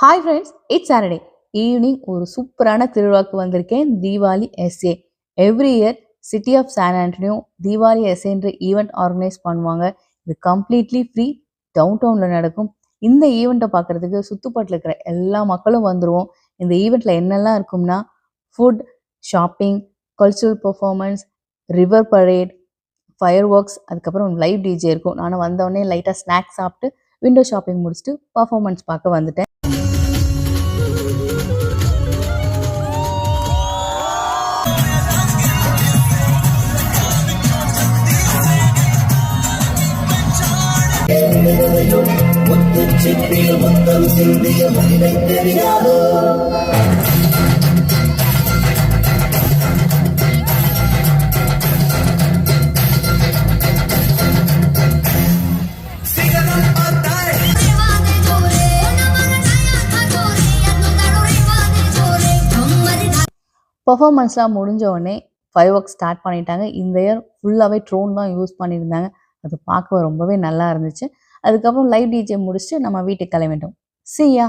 Hi friends, it's Saturday evening. ஒரு சூப்பரான திருவிழாக்கு வந்திருக்கேன். Deepavali SA. Every year city of San Antonio Deepavali எஸ்ஏன்ற ஈவெண்ட் ஆர்கனைஸ் பண்ணுவாங்க. இது கம்ப்ளீட்லி ஃப்ரீ. டவுன் டவுனில் நடக்கும். இந்த ஈவெண்ட்டை பார்க்குறதுக்கு சுற்றுப்பட்டில் இருக்கிற எல்லா மக்களும் வந்துடுவோம். இந்த ஈவெண்ட்டில் என்னெல்லாம் இருக்கும்னா food, shopping, cultural performance, river parade, fire works, அதுக்கப்புறம் லைவ் டிஜே இருக்கும். நானும் வந்தோடனே லைட்டாக ஸ்நாக்ஸ் சாப்பிட்டு விண்டோ ஷாப்பிங் முடிச்சுட்டு பர்ஃபார்மன்ஸ் பார்க்க வந்துட்டேன். பர்ஃபார்மன்ஸ்லாம் முடிஞ்ச உடனே ஃபயர் ஒர்க் ஸ்டார்ட் பண்ணிட்டாங்க. இந்த இயர் ஃபுல்லாகவே ட்ரோன் தான் யூஸ் பண்ணியிருந்தாங்க. அது பார்க்க ரொம்பவே நல்லா இருந்துச்சு. அதுக்கப்புறம் லைவ் டிஜே முடிச்சுட்டு நம்ம வீட்டுக்கு கிளம்பிட்டோம். See ya.